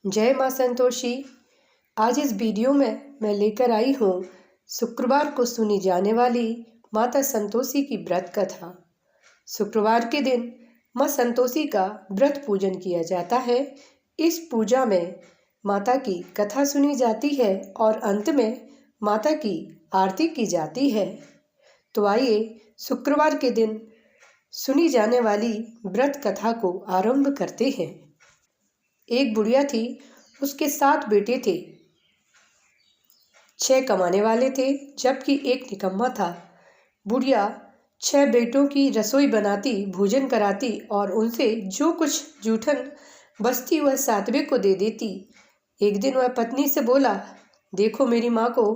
जय माँ संतोषी। आज इस वीडियो में मैं लेकर आई हूँ शुक्रवार को सुनी जाने वाली माता संतोषी की व्रत कथा। शुक्रवार के दिन माँ संतोषी का व्रत पूजन किया जाता है। इस पूजा में माता की कथा सुनी जाती है और अंत में माता की आरती की जाती है। तो आइए शुक्रवार के दिन सुनी जाने वाली व्रत कथा को आरंभ करते हैं। एक बुढ़िया थी, उसके 7 बेटे थे। 6 कमाने वाले थे जबकि एक निकम्मा था। बुढ़िया 6 बेटों की रसोई बनाती, भोजन कराती और उनसे जो कुछ जूठन बचती वह 7वें को दे देती। एक दिन वह पत्नी से बोला, देखो मेरी माँ को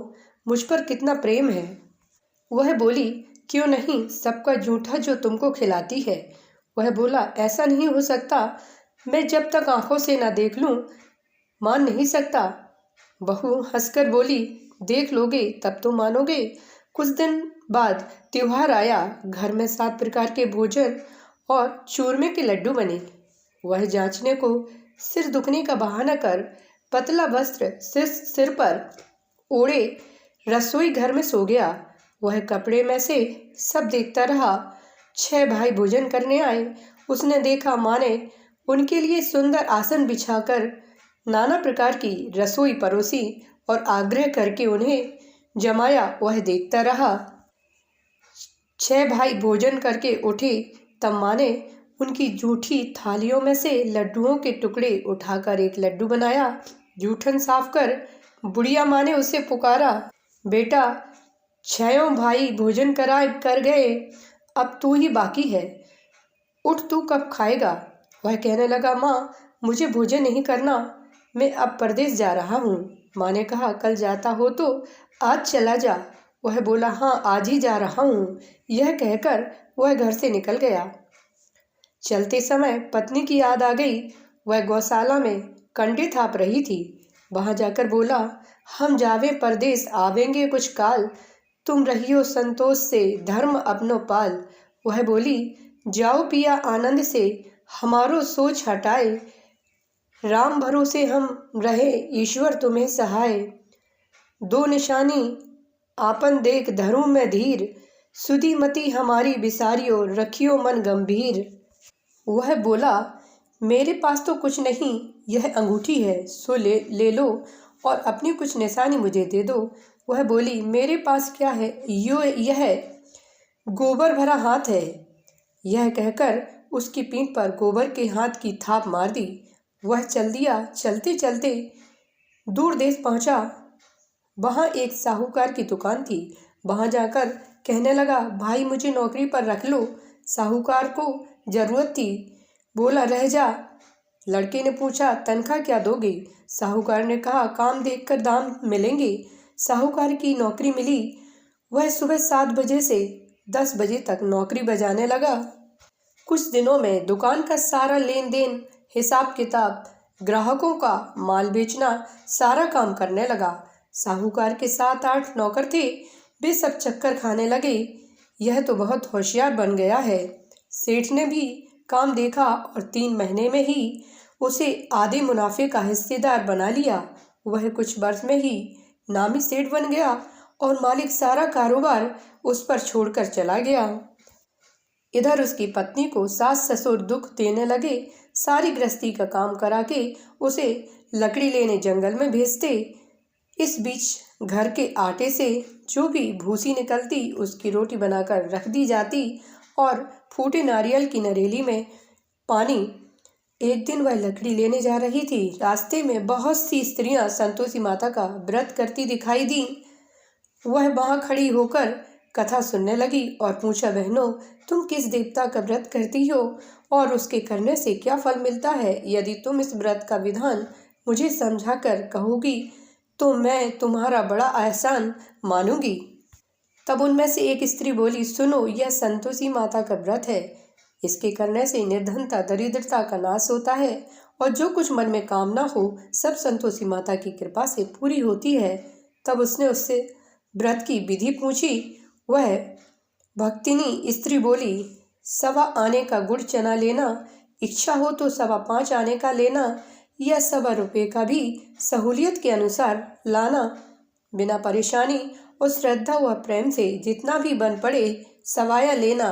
मुझ पर कितना प्रेम है। वह बोली, क्यों नहीं, सबका जूठा जो तुमको खिलाती है। वह बोला, ऐसा नहीं हो सकता, मैं जब तक आंखों से ना देख लूं मान नहीं सकता। बहू हंसकर बोली, देख लोगे तब तो मानोगे। कुछ दिन बाद त्योहार आया। घर में 7 प्रकार के भोजन और चूरमे के लड्डू बने। वह जांचने को सिर दुखने का बहाना कर पतला वस्त्र सिर पर ओढ़े रसोई घर में सो गया। वह कपड़े में से सब देखता रहा। 6 भाई भोजन करने आए। उसने देखा माँ ने उनके लिए सुंदर आसन बिछाकर नाना प्रकार की रसोई परोसी और आग्रह करके उन्हें जमाया। वह देखता रहा। 6 भाई भोजन करके उठे तब माँ ने उनकी जूठी थालियों में से लड्डुओं के टुकड़े उठाकर एक लड्डू बनाया। जूठन साफ कर बुढ़िया माँ ने उसे पुकारा, बेटा 6 भाई भोजन कर गए, अब तू ही बाकी है, उठ, तू कब खाएगा। वह कहने लगा, माँ मुझे भोजन नहीं करना, मैं अब परदेश जा रहा हूँ। माँ ने कहा, कल जाता हो तो आज चला जा। वह बोला, हाँ आज ही जा रहा हूँ। यह कहकर वह घर से निकल गया। चलते समय पत्नी की याद आ गई। वह गौशाला में कंडे थाप रही थी। वहाँ जाकर बोला, हम जावे परदेश आवेंगे कुछ काल, तुम रहियो संतोष से धर्म अपनो पाल। वह बोली, जाओ पिया आनंद से हमारो सोच हटाए, राम भरोसे हम रहे ईश्वर तुम्हें सहाय। 2 निशानी आपन देख धरूं मैं धीर, सुधी मति हमारी बिसारियो रखियो मन गंभीर। वह बोला, मेरे पास तो कुछ नहीं, यह अंगूठी है, सो ले लो और अपनी कुछ निशानी मुझे दे दो। वह बोली, मेरे पास क्या है, यह गोबर भरा हाथ है। यह कहकर उसकी पीठ पर गोबर के हाथ की थाप मार दी। वह चल दिया। चलते चलते दूर देश पहुंचा। वहां एक साहूकार की दुकान थी। वहां जाकर कहने लगा, भाई मुझे नौकरी पर रख लो। साहूकार को जरूरत थी। बोला, रह जा। लड़के ने पूछा, तनख्वाह क्या दोगे। साहूकार ने कहा, काम देखकर दाम मिलेंगे। साहूकार की नौकरी मिली। वह सुबह 7 बजे से 10 बजे तक नौकरी बजाने लगा। कुछ दिनों में दुकान का सारा लेन देन, हिसाब किताब, ग्राहकों का माल बेचना, सारा काम करने लगा। साहूकार के 7-8 नौकर थे। वे सब चक्कर खाने लगे, यह तो बहुत होशियार बन गया है। सेठ ने भी काम देखा और 3 महीने में ही उसे आधे मुनाफे का हिस्सेदार बना लिया। वह कुछ वर्ष में ही नामी सेठ बन गया और मालिक सारा कारोबार उस पर छोड़कर चला गया। इधर उसकी पत्नी को सास ससुर दुख देने लगे। सारी गृहस्थी का काम करा के उसे लकड़ी लेने जंगल में भेजते। इस बीच घर के आटे से जो भी भूसी निकलती उसकी रोटी बनाकर रख दी जाती और फूटे नारियल की नरेली में पानी। एक दिन वह लकड़ी लेने जा रही थी। रास्ते में बहुत सी स्त्रियां संतोषी माता का व्रत करती दिखाई दी। वह वहां खड़ी होकर कथा सुनने लगी और पूछा, बहनों तुम किस देवता का व्रत करती हो और उसके करने से क्या फल मिलता है। यदि तुम इस व्रत का विधान मुझे समझा कर कहोगी तो मैं तुम्हारा बड़ा एहसान मानूंगी। तब उनमें से एक स्त्री बोली, सुनो, यह संतोषी माता का व्रत है। इसके करने से निर्धनता दरिद्रता का नाश होता है और जो कुछ मन में कामना हो सब संतोषी माता की कृपा से पूरी होती है। तब उसने उससे व्रत की विधि पूछी। वह भक्तिनी स्त्री बोली, 1.25 आने का गुड़ चना लेना, इच्छा हो तो 5.25 आने का लेना, या 1.25 का भी सहूलियत के अनुसार लाना। बिना परेशानी और श्रद्धा व प्रेम से जितना भी बन पड़े सवाया लेना।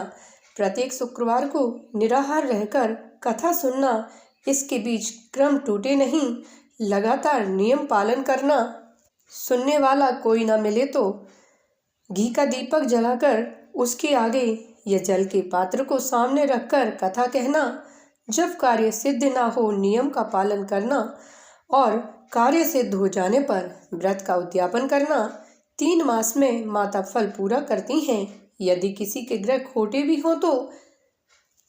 प्रत्येक शुक्रवार को निराहार रहकर कथा सुनना। इसके बीच क्रम टूटे नहीं, लगातार नियम पालन करना। सुनने वाला कोई ना मिले तो घी का दीपक जलाकर उसके आगे या जल के पात्र को सामने रखकर कथा कहना। जब कार्य सिद्ध ना हो नियम का पालन करना और कार्य सिद्ध हो जाने पर व्रत का उद्यापन करना। 3 मास में माता फल पूरा करती हैं। यदि किसी के ग्रह खोटे भी हों तो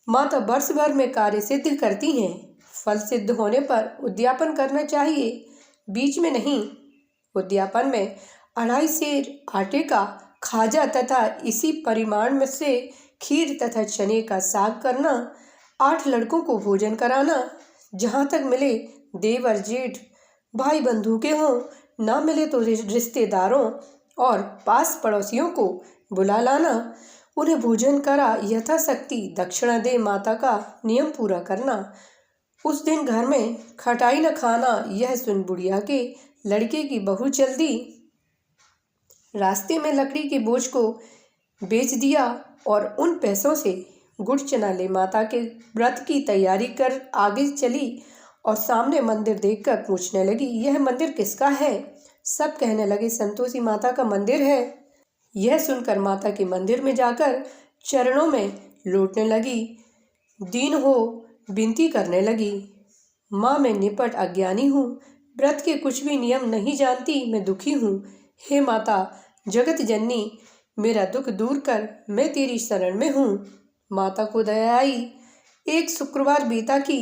माता वर्ष भर में कार्य सिद्ध करती हैं। फल सिद्ध होने पर उद्यापन करना चाहिए, बीच में नहीं। उद्यापन में 2.5 सेर आटे का खाजा तथा इसी परिमाण में से खीर तथा चने का साग करना। 8 लड़कों को भोजन कराना। जहाँ तक मिले देवर जेठ भाई बंधु के हों, ना मिले तो रिश्तेदारों और पास पड़ोसियों को बुला लाना। उन्हें भोजन करा यथाशक्ति दक्षिणा दे माता का नियम पूरा करना। उस दिन घर में खटाई न खाना। यह सुन बुढ़िया के लड़के की बहू जल्दी रास्ते में लकड़ी के बोझ को बेच दिया और उन पैसों से गुड़ चना ले माता के व्रत की तैयारी कर आगे चली और सामने मंदिर देखकर पूछने लगी, यह मंदिर किसका है? सब कहने लगे, संतोषी माता का मंदिर है। यह सुनकर माता के मंदिर में जाकर चरणों में लौटने लगी। दीन हो विनती करने लगी, माँ मैं निपट अज्ञानी हूँ, व्रत के कुछ भी नियम नहीं जानती, मैं दुखी हूँ। हे माता जगत जननी, मेरा दुख दूर कर, मैं तेरी शरण में हूँ। माता को दया आई। एक शुक्रवार बीता कि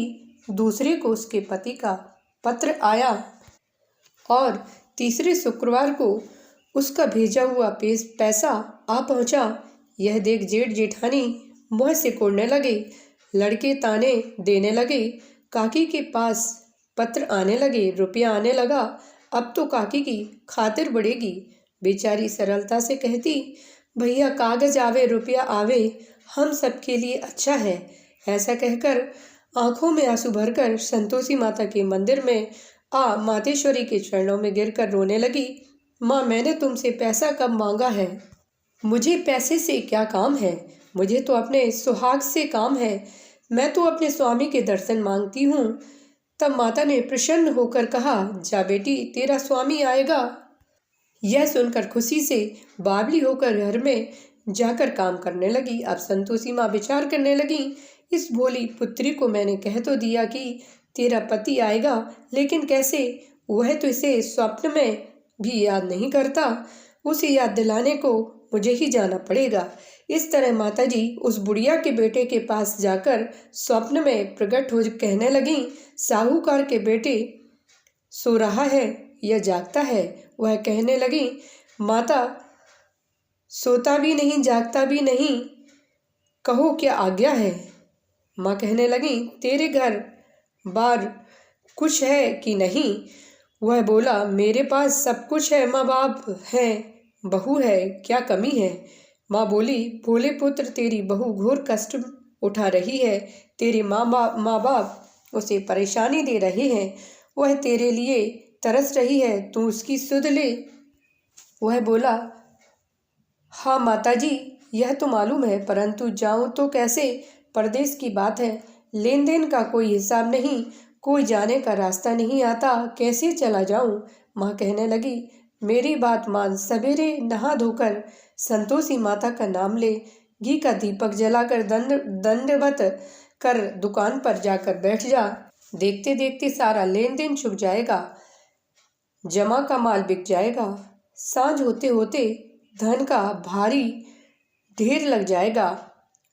दूसरे को उसके पति का पत्र आया और तीसरे शुक्रवार को उसका भेजा हुआ पैसा आ पहुंचा। यह देख जेठ जेठानी मुँह से कोड़ने लगे। लड़के ताने देने लगे। काकी के पास पत्र आने लगे, रुपया आने लगा। अब तो काकी की खातिर बढ़ेगी। बेचारी सरलता से कहती, भैया कागज आवे रुपया आवे, हम सबके लिए अच्छा है। ऐसा कहकर आंखों में आंसू भरकर संतोषी माता के मंदिर में मातेश्वरी के चरणों में गिरकर रोने लगी। माँ मैंने तुमसे पैसा कब मांगा है? मुझे पैसे से क्या काम है? मुझे तो अपने सुहाग से काम है। मैं तो अपने स्वामी के दर्शन मांगती हूँ। तब माता ने प्रसन्न होकर कहा, जा बेटी तेरा स्वामी आएगा। यह सुनकर खुशी से बावली होकर घर में जाकर काम करने लगी। अब संतोषी माँ विचार करने लगी, इस भोली पुत्री को मैंने कह तो दिया कि तेरा पति आएगा, लेकिन कैसे? वह तो इसे स्वप्न में भी याद नहीं करता। उसे याद दिलाने को मुझे ही जाना पड़ेगा। इस तरह माताजी उस बुढ़िया के बेटे के पास जाकर स्वप्न में प्रकट हो कहने लगी, साहूकार के बेटे सो रहा है या जागता है? वह कहने लगी, माता सोता भी नहीं जागता भी नहीं, कहो क्या आज्ञा है? माँ कहने लगी, तेरे घर बार कुछ है कि नहीं? वह बोला, मेरे पास सब कुछ है, माँ बाप हैं, बहू है, क्या कमी है? माँ बोली, भोले पुत्र तेरी बहू घोर कष्ट उठा रही है। तेरे माँ बाप उसे परेशानी दे रहे हैं। वह तेरे लिए तरस रही है, तू उसकी सुध ले। वह बोला, हाँ माताजी यह तो मालूम है, परंतु जाऊँ तो कैसे? परदेश की बात है, लेन देन का कोई हिसाब नहीं, कोई जाने का रास्ता नहीं आता, कैसे चला जाऊँ? माँ कहने लगी, मेरी बात मान, सवेरे नहा धोकर संतोषी माता का नाम ले, घी का दीपक जलाकर दंडवत कर दुकान पर जाकर बैठ जा। देखते देखते सारा लेन देन छुप जाएगा, जमा का माल बिक जाएगा। सांझ होते होते धन का भारी ढेर लग जाएगा।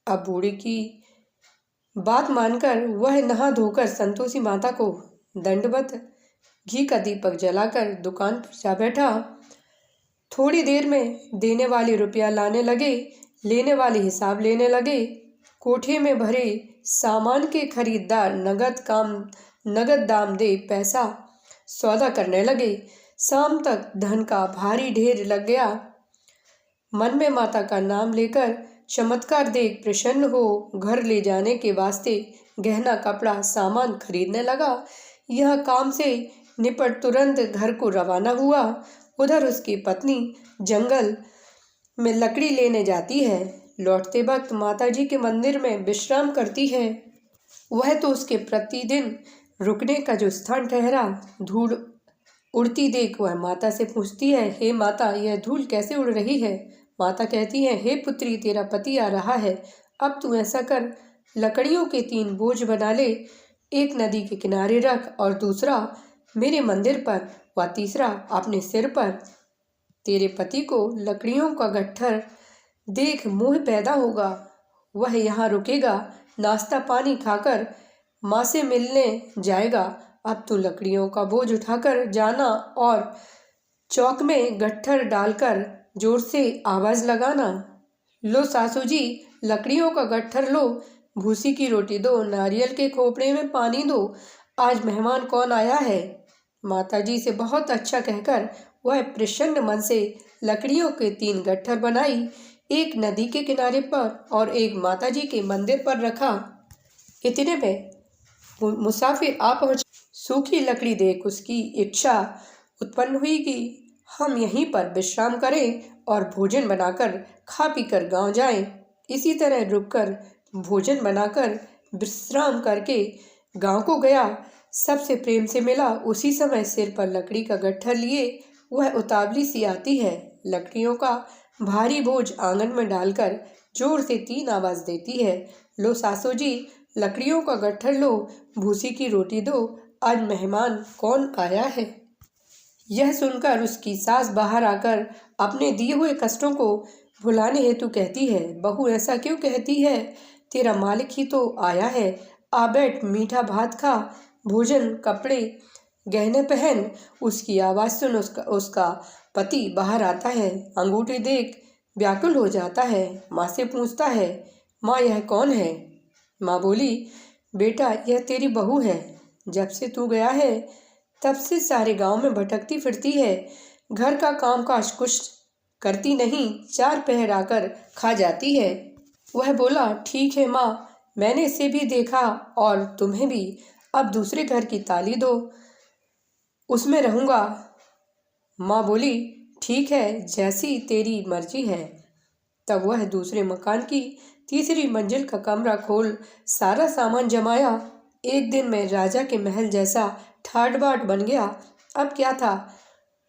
अब बूढ़ी की बात मानकर वह नहा धोकर संतोषी माता को दंडवत घी का दीपक जलाकर दुकान पर जा बैठा। थोड़ी देर में देने वाले रुपया लाने लगे, लेने वाले हिसाब लेने लगे। कोठे में भरे सामान के खरीदार नगद दाम दे पैसा सौदा करने लगे। शाम तक धन का भारी ढेर लग गया। मन में माता का नाम लेकर चमत्कार देख प्रसन्न हो घर ले जाने के वास्ते गहना कपड़ा सामान खरीदने लगा। यह काम से निपट तुरंत घर को रवाना हुआ। उधर उसकी पत्नी जंगल में लकड़ी लेने जाती है। लौटते वक्त माताजी के मंदिर में विश्राम करती है। वह तो उसके प्रतिदिन रुकने का जो स्थान ठहरा। धूल उड़ती देख वह माता से पूछती है, हे माता, यह धूल कैसे उड़ रही है? माता कहती है, हे पुत्री, तेरा पति आ रहा है। अब तू ऐसा कर, लकड़ियों के 3 बोझ बना ले। एक नदी के किनारे रख और दूसरा मेरे मंदिर पर व तीसरा अपने सिर पर। तेरे पति को लकड़ियों का गट्ठर देख मोह पैदा होगा। वह यहाँ रुकेगा, नाश्ता पानी खाकर माँ से मिलने जाएगा। अब तू लकड़ियों का बोझ उठाकर जाना और चौक में गट्ठर डालकर जोर से आवाज़ लगाना। लो सासू जी, लकड़ियों का गट्ठर लो, भूसी की रोटी दो, नारियल के खोपड़े में पानी दो, आज मेहमान कौन आया है। माताजी से बहुत अच्छा कहकर वह प्रसन्न मन से लकड़ियों के 3 गट्ठर बनाई। एक नदी के किनारे पर और एक माताजी के मंदिर पर रखा। इतने में मुसाफिर आ पहुंचे। सूखी लकड़ी देख उसकी इच्छा उत्पन्न हुई कि हम यहीं पर विश्राम करें और भोजन बनाकर खा पीकर गांव जाएं। इसी तरह रुककर भोजन बनाकर विश्राम करके गांव को गया। सबसे प्रेम से मिला। उसी समय सिर पर लकड़ी का गट्ठर लिए वह उतावली सी आती है। लकड़ियों का भारी बोझ आंगन में डालकर जोर से 3 आवाज़ देती है, लो सासू जी, लकड़ियों का गट्ठर लो, भूसी की रोटी दो, आज मेहमान कौन आया है। यह सुनकर उसकी सास बाहर आकर अपने दिए हुए कष्टों को भुलाने हेतु कहती है, बहू ऐसा क्यों कहती है? तेरा मालिक ही तो आया है। आ बैठ, मीठा भात खा, भोजन, कपड़े, गहने पहन। उसकी आवाज़ सुन उसका पति बाहर आता है। अंगूठी देख व्याकुल हो जाता है। माँ से पूछता है, माँ यह कौन है? माँ बोली, बेटा यह तेरी बहू है। जब से तू गया है तब से सारे गांव में भटकती फिरती है। घर का काम काज कुछ करती नहीं, 4 पहर आकर खा जाती है। वह बोला, ठीक है माँ, मैंने इसे भी देखा और तुम्हें भी। अब दूसरे घर की ताली दो, उसमें रहूँगा। माँ बोली, ठीक है, जैसी तेरी मर्जी है। तब वह दूसरे मकान की तीसरी मंजिल का कमरा खोल सारा सामान जमाया। एक दिन में राजा के महल जैसा ठाट बाट बन गया। अब क्या था,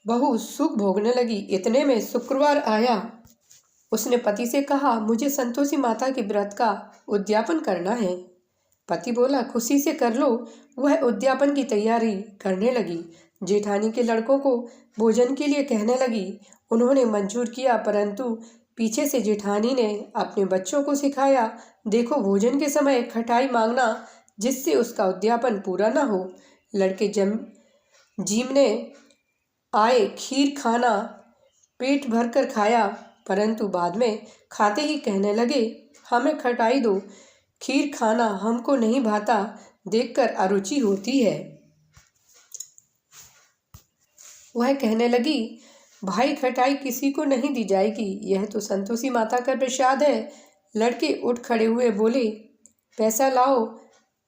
बहू सुख भोगने लगी। इतने में शुक्रवार आया। उसने पति से कहा, मुझे संतोषी माता के व्रत का उद्यापन करना है। पति बोला, खुशी से कर लो। वह उद्यापन की तैयारी करने लगी। जेठानी के लड़कों को भोजन के लिए कहने लगी। उन्होंने मंजूर किया, परंतु पीछे से जेठानी ने अपने बच्चों को सिखाया, देखो भोजन के समय खटाई मांगना, जिससे उसका उद्यापन पूरा ना हो। लड़के जीमने आए, खीर खाना पेट भर कर खाया, परंतु बाद में खाते ही कहने लगे, हमें खटाई दो, खीर खाना हमको नहीं भाता, देखकर अरुचि होती है। वह कहने लगी, भाई खटाई किसी को नहीं दी जाएगी, यह तो संतोषी माता का प्रसाद है। लड़के उठ खड़े हुए, बोले, पैसा लाओ।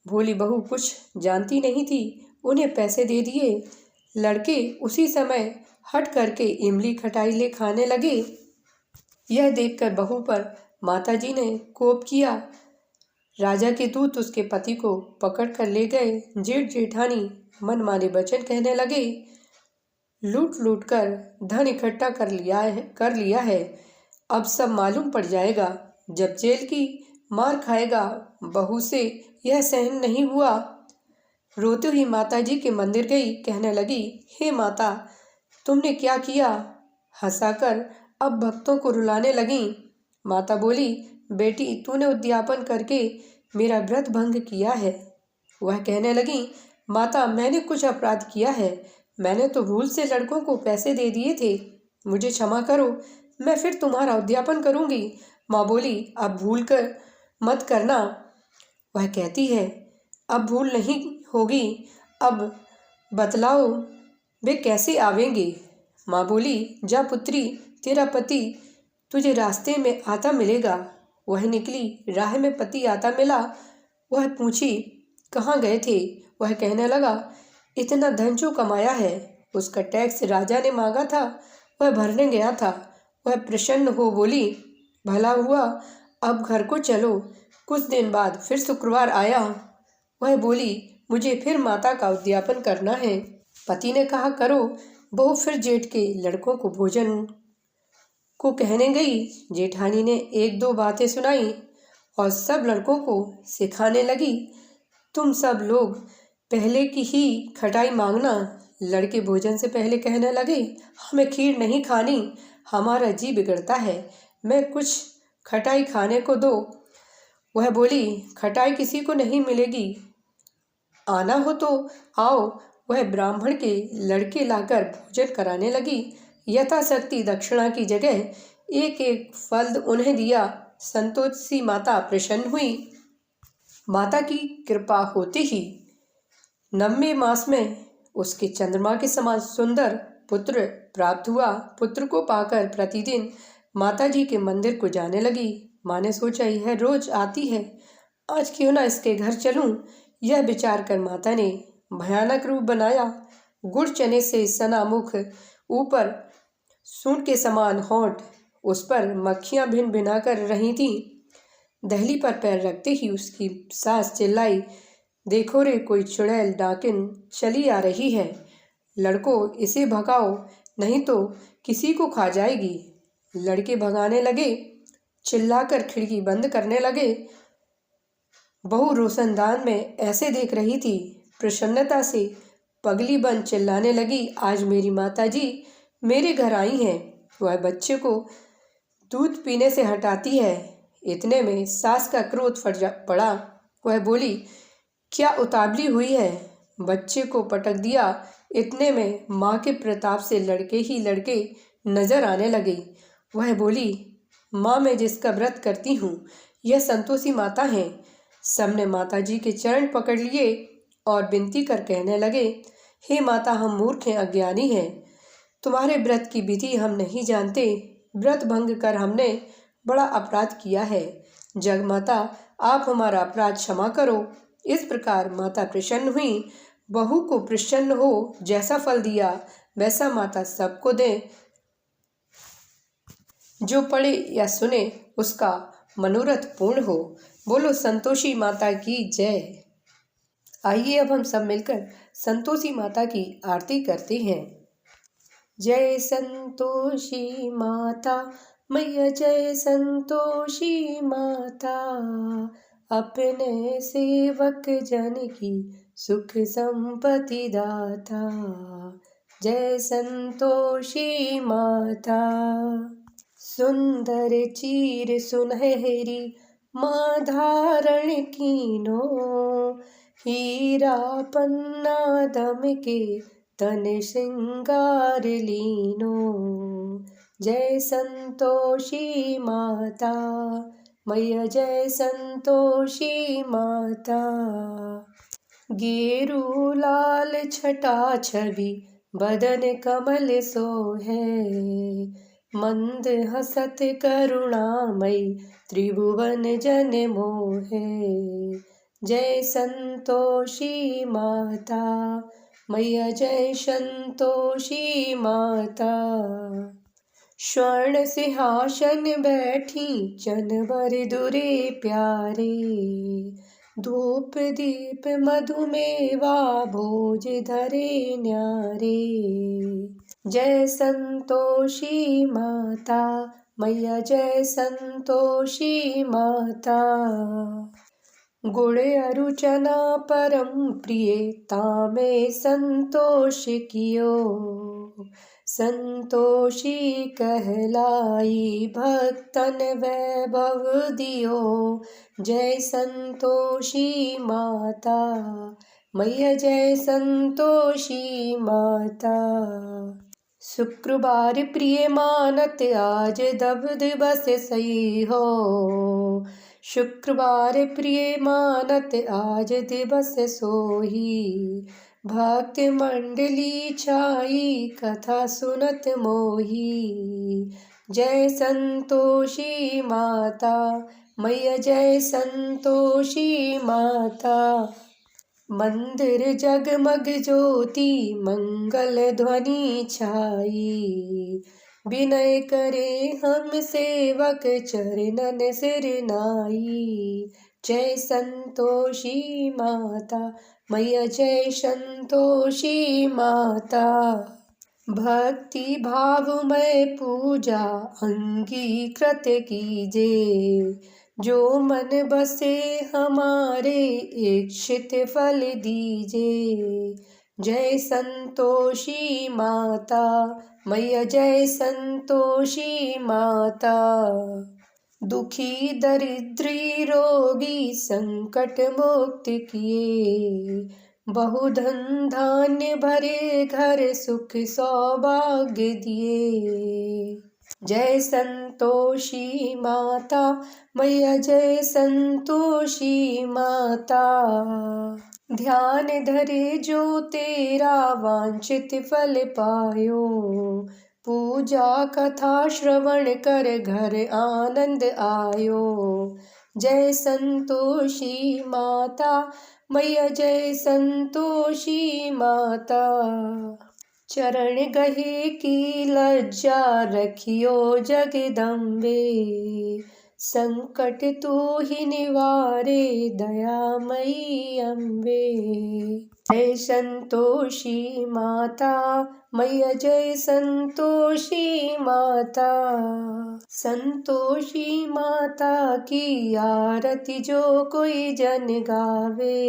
भोली बहू कुछ जानती नहीं थी, उन्हें पैसे दे दिए। लड़के उसी समय हट करके इमली खटाई ले खाने लगे। यह देखकर बहू पर माताजी ने कोप किया। राजा के दूत उसके पति को पकड़ कर ले गए। जेठ जेठानी मनमाने वचन कहने लगे, लूट लूट कर धन इकट्ठा कर लिया है, अब सब मालूम पड़ जाएगा। जब जेल की मार खाएगा। बहू से यह सहन नहीं हुआ। रोते हुई माताजी के मंदिर गई। कहने लगी, हे माता, तुमने क्या किया? हंसाकर अब भक्तों को रुलाने लगी। माता बोली, बेटी, तूने उद्यापन करके मेरा व्रत भंग किया है। वह कहने लगी, माता, मैंने कुछ अपराध किया है। मैंने तो भूल से लड़कों को पैसे दे दिए थे। मुझे क्षमा करो, मैं फिर तुम्हारा उद्यापन करूंगी। माँ बोली, अब भूल कर मत करना। वह कहती है, अब भूल नहीं होगी, अब बतलाओ वे कैसे आवेंगे। माँ बोली, जा पुत्री, तेरा पति तुझे रास्ते में आता मिलेगा। वह निकली। राह में पति आता मिला। वह पूछी, कहाँ गए थे? वह कहने लगा, इतना धन जो कमाया है, उसका टैक्स राजा ने मांगा था, वह भरने गया था। वह प्रसन्न हो बोली, भला हुआ, अब घर को चलो। कुछ दिन बाद फिर शुक्रवार आया। वह बोली, मुझे फिर माता का उद्यापन करना है। पति ने कहा, करो। बहू फिर जेठ के लड़कों को भोजन को कहने गई। जेठानी ने एक दो बातें सुनाई और सब लड़कों को सिखाने लगी। तुम सब लोग पहले की ही खटाई मांगना। लड़के भोजन से पहले कहने लगे, हमें खीर नहीं खानी, हमारा जी बिगड़ता है, मैं कुछ खटाई खाने को दो। वह बोली, खटाई किसी को नहीं मिलेगी, आना हो तो आओ। वह ब्राह्मण के लड़के लाकर भोजन कराने लगी। यथाशक्ति दक्षिणा की जगह एक एक फल उन्हें दिया। संतोषी माता प्रसन्न हुई। माता की कृपा होते ही 9वें मास में उसके चंद्रमा के समान सुंदर पुत्र प्राप्त हुआ। पुत्र को पाकर प्रतिदिन माता जी के मंदिर को जाने लगी। माँ ने सोचा, यह रोज आती है, आज क्यों ना इसके घर चलूं। यह विचार कर माता ने भयानक रूप बनाया। गुड़ चने से सना मुख, ऊपर सूंड के समान होंठ, उस पर मक्खियां भिन भिना कर रही थीं। दहली पर पैर रखते ही उसकी सास चिल्लाई, देखो रे, कोई चुड़ैल डाकिन चली आ रही है। लड़कों, इसे भगाओ, नहीं तो किसी को खा जाएगी। लड़के भगाने लगे, चिल्लाकर खिड़की बंद करने लगे। बहू रोशनदान में ऐसे देख रही थी। प्रसन्नता से पगली बन चिल्लाने लगी, आज मेरी माता जी मेरे घर आई हैं। वह बच्चे को दूध पीने से हटाती है। इतने में सास का क्रोध फट पड़ा। वह बोली, क्या उतावली हुई है, बच्चे को पटक दिया। इतने में माँ के प्रताप से लड़के ही लड़के नजर आने लगे। वह बोली, माँ, मैं जिसका व्रत करती हूँ, यह संतोषी माता हैं। सबने माता जी के चरण पकड़ लिए और विनती कर कहने लगे, हे माता, हम मूर्ख हैं, अज्ञानी हैं, तुम्हारे व्रत की विधि हम नहीं जानते। व्रत भंग कर हमने बड़ा अपराध किया है। जगमाता, आप हमारा अपराध क्षमा करो। इस प्रकार माता प्रसन्न हुई। बहू को प्रसन्न हो जैसा फल दिया वैसा माता सबको दे। जो पढ़े या सुने उसका मनोरथ पूर्ण हो। बोलो संतोषी माता की जय। आइए अब हम सब मिलकर संतोषी माता की आरती करते हैं। जय संतोषी माता मैया, जय संतोषी माता, अपने सेवक जन की सुख संपत्ति दाता। जय संतोषी माता। सुंदर चीर सुनहरी माँ धारण कीनो, हीरा पन्ना दम के तन श्रृंगार लीनो। जय संतोषी माता मैया, जय संतोषी माता। गेरू लाल छटा छवि बदन कमल सोहे, मंद हसत करुणामयी त्रिभुवन जन मोहे। जय संतोषी माता मैया, जय संतोषी माता। स्वर्ण सिंहासन बैठी चनबर दुरे प्यारे, धूप दीप मधुमेवा भोज धरे न्यारे। जय संतोषी माता मैया, जय संतोषी माता। गुड़ अरु चना परम प्रिय, तामे संतोष कियो, संतोषी कहलाई भक्तन वैभव दियो। जय संतोषी माता मैया, जय संतोषी माता। शुक्रवार प्रिय मानत आज दब दिवस सही हो, शुक्रवार प्रिय मानत आज दिवस सोही। भक्त मंडली छाई कथा सुनत मोही। जय संतोषी माता मैया, जय संतोषी माता। मंदिर जगमग ज्योति मंगल ध्वनि छाई। विनय करे हम सेवक चरणन सिर नाई। जय संतोषी माता मैया जय संतोषी माता। भक्ति भावमय पूजा अंगीकृत कीजे। जो मन बसे हमारे इच्छित फल दीजे। जय संतोषी माता मैया जय संतोषी माता। दुखी दरिद्री रोगी संकट मुक्त किए। बहुधन धान्य भरे घर सुख सौभाग्य दिए। जय संतोषी माता मैया जय संतोषी माता। ध्यान धरे जो तेरा वांछित फल पायो। पूजा कथा श्रवण कर घर आनंद आयो। जय संतोषी माता मैया जय संतोषी माता। चरण गहे की लज्जा रखियो जगदम्बे। संकट तू ही निवारे दयामयी अम्बे। जय संतोषी माता मैया जय संतोषी माता। संतोषी माता की आरती जो कोई जन गावे।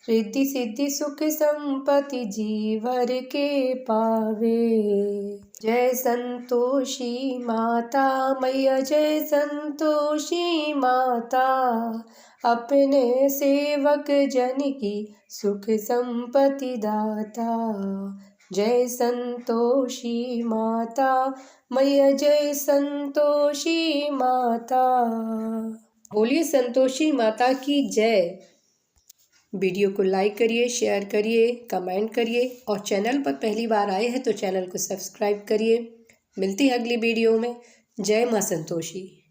रिद्धि सिद्धि सुख संपत्ति जीवर के पावे। जय संतोषी माता मैया जय संतोषी माता। अपने सेवक जन की सुख संपत्ति दाता। जय संतोषी माता मैया जय संतोषी माता। बोलिए संतोषी माता की जय। वीडियो को लाइक करिए, शेयर करिए, कमेंट करिए और चैनल पर पहली बार आए हैं तो चैनल को सब्सक्राइब करिए। मिलती है अगली वीडियो में। जय माँ संतोषी।